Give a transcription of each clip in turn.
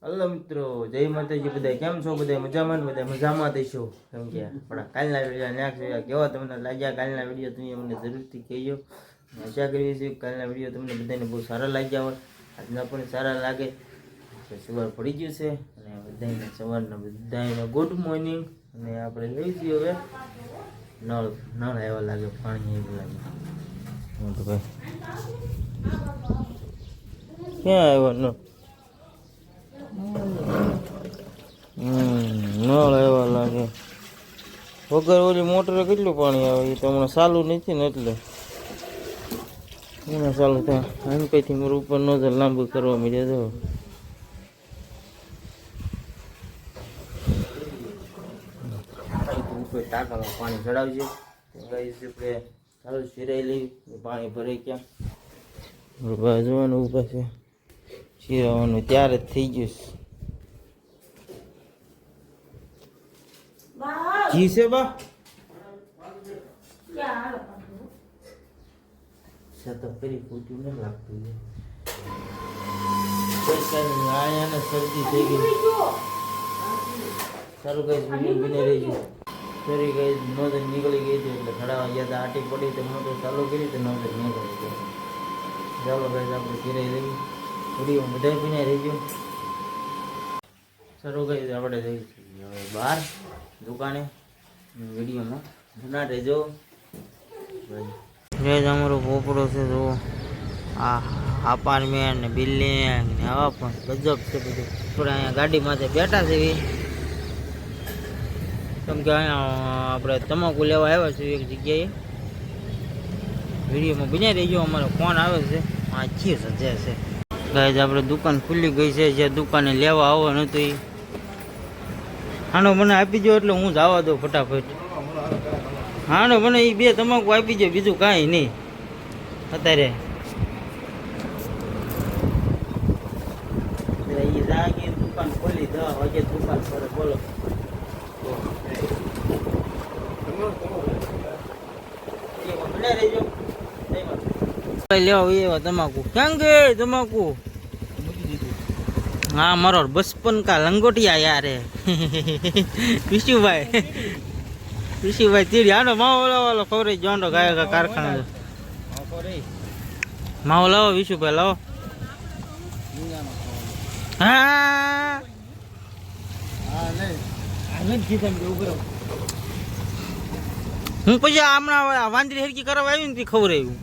Hello મિત્રો, જય માતાજી. બધા કેમ છો? બધા મજામાં થઈશો. કેમ કે આપણા કાલના વિડીયો નાખ્યા કેવા તમને લાગ્યા? કાલના વિડીયો તમે અમને જરૂરથી કહેજો. આશા કરીએ છીએ કાલના વિડીયો તમને બધાને બહુ સારા લાગ્યા હોય. આજના પણ સારા લાગે. સવાર પડી ગયું છે અને બધાને સવારના બધાને ગુડ મોર્નિંગ. અને આપણે લઈ છીએ હવે નળ આવ્યા લાગે, પાણી એવું લાગે. તો ભાઈ ક્યાં આવ્યો નળ? નળ આવ્યા લાગે. વગર ઓલી મોટરે કેટલું પાણી આવે એ તો હમણાં ચાલુ નથી ને એટલે હમણાં ચાલુ થાય. આમ કઈથી મારું ઉપર નજર લાંબુ કરવા માંડ્યા તો ઉપર ટાંકામાં પાણી ચડાવજે. આપણે ચાલુ સિરાઈ લઈ, પાણી ભરાઈ ક્યાં જોવાનું ઉભા છે. સિરાવાનું ત્યારે જ થઈ ગયું. જી છે બા તો ફરી પૂછ્યું નથી લાગતું. આને શરદી થઈ ગઈ. સારું કઈ વિડીયો બને રહી ગયું. ફરી કઈ નોંધ નીકળી ગઈ હતી એટલે ઘડાવા ગયા હતા. આટી પડી તો મોટર ચાલુ કરી તો નોંધ નીકળી ગઈ. ચાલો કઈ આપણે ઘેરાઈ રહી વિડીયો બધા બને રહી ગયું. સારું કઈ આપણે જઈ હવે બહાર દુકાને. વિડીયોમાં જૂના રહેજો. અમારો પોપડો છે જો. આ અપાર્ટમેન્ટ ને બિલ્ડિંગ ને આવા પણ ગજબ છે બધું. આપણે અહીંયા ગાડીમાંથી બેઠા છે કેમ કે અહીંયા આપણે તમાકુ લેવા આવ્યા છીએ એક જગ્યાએ. વિડીયોમાં બન્યા રહીજો. અમારો ફોન આવે છે આ છે સજ્જા છે ગાઈઝ. આપણે દુકાન ખુલ્લી ગઈ છે. જે દુકાને લેવા આવો નતું એ હાનો મને આપી દો એટલે હું જવા દઉં ફટાફટ. હાનો મને એ બે તમાકુ આપી દો, બીજું કાંઈ નહીં અત્યારે. દુકાન ખોલી 10 વાગે દુકાન કરે. બોલો લેવા એવા તમાકુ ક્યાં ગઈ તમાકુ? हाँ मारो बचपन का लंगोटिया यार है विशु भाई तीर यार माओ वाला खबर जॉन गाय का कारखाना माओ लाओ विशु भाई लाओ. हाँ हूँ પછી હમણાં વાંદરી હરકી કરવા આવી ને ખબર આવ્યું.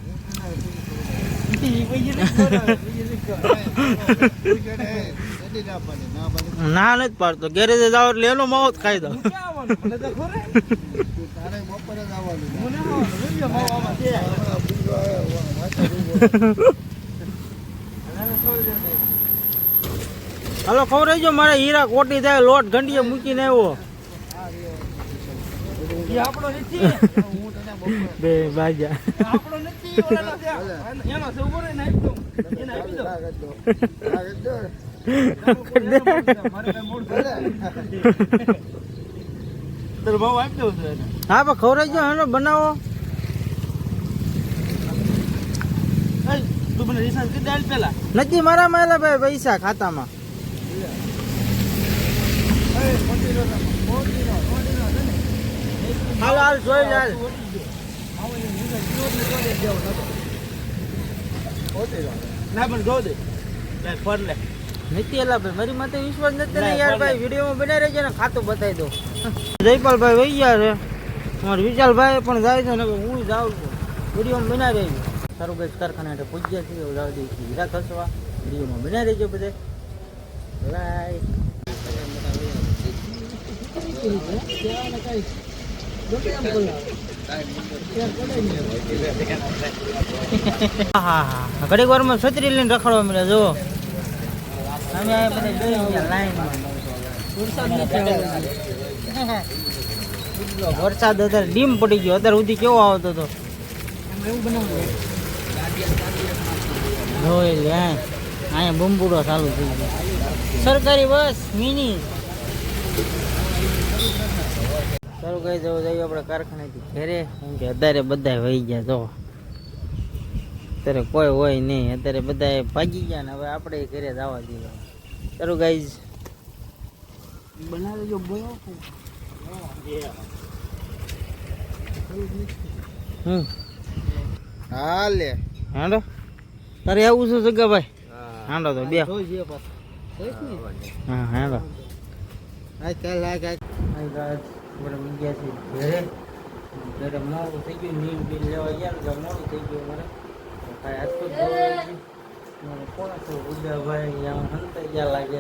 ના નથી પાડતો. ગેરેજ જાવ એટલે એનો માવો જ ખાઈ દો. હાલો ખબર જો મારે હીરા કોટી થાય લોટ ઘંટીએ મૂકીને આવ્યો. બે બાજા હા પણ ખવડાવી જો હાલો બનાવો. નથી મારા માયલા ભાઈ પૈસા ખાતામાં. હાલ હાલ જોઈ હાલ નથી એલા ભાઈ મારી માથે વિશ્વાસ નથી ને યાર. ભાઈ વિડીયોમાં બનાવી રહેજો ને ખાતું બતાવી દો. જયપાલભાઈ વહી ગયા છે. અમારા વિશાલભાઈ પણ જાય છે ને હું જાઉં છું. વિડીયોમાં બનાવી રહેજો. સારું ભાઈ કારખાના એટલે પૂજ્યા છીએ લાવી દઈશું હીરા ખસવા. વિડીયોમાં બનાવી રહેજો બધે. હા ઘડીક વારમાં છત્રી લઈને રખડવા મળ્યા જો. વરસાદ અત્યારે ડીમ પડી ગયો. અત્યારે સુધી કેવો આવતો હતો જોઈ લે. અહીંયા બમ્બુડો ચાલુ થઈ ગયો. સરકારી બસ મિની. સારું કઈ જવું જઈએ આપણે કારખાનેથી ઘેરે. કેમ કે અત્યારે બધા વહી ગયા જો. અત્યારે કોઈ હોય નહીં. અત્યારે બધા ભાગી ગયા ને હવે આપણે ઘરે જવા દઈએ. સારું ગાઈઝ બના લેજો બોલો હાલે હાંડો તારે આવું છે જગ્ગાભાઈ હાંડો તો બે હા હાંડો આપણે ગયા છીએ ઘરે ઘરે મોડું થઈ ગયું નીમ બિલ લેવા ગયા ને મોડું થઈ ગયું મારે કાંઈ હાથ તો મને કોણ છે ઉદયભાઈ આમ હંતાઈ ગયા લાગે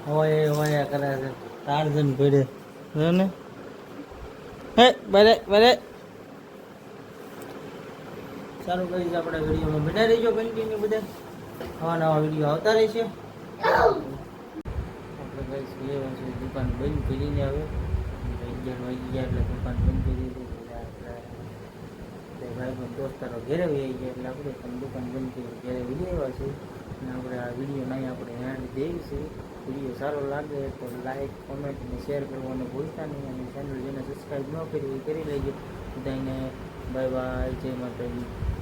હોય કરે છે ટાર્જન ભેડે ને હે બરે બરે સારું કરી આપણે વિડીયોમાં બના રહીજો કન્ટિન્યુ બધા નવા વિડીયો આવતા રહેશે આપણે કઈ દુકાન બંધ કરીને હવે 11 વાગી ગયા એટલે દુકાન બંધ કરી દીધી ભાઈ પણ દોસ્તારો ઘેરે આવી ગયા એટલે આપણે પણ દુકાન બંધ કરી ઘેરે વિડીયો આવ્યા છે અને આપણે આ વિડીયો નહીં આપણે હેન્ડ દેવી છે વિડીયો સારો લાગે તો લાઈક કોમેન્ટ અને શેર કરવાનું ભૂલતા નહીં અને ચેનલ જેને સબસ્ક્રાઈબ ન કરી કરી લેજો બધાને બાય બાય જય માતાજી.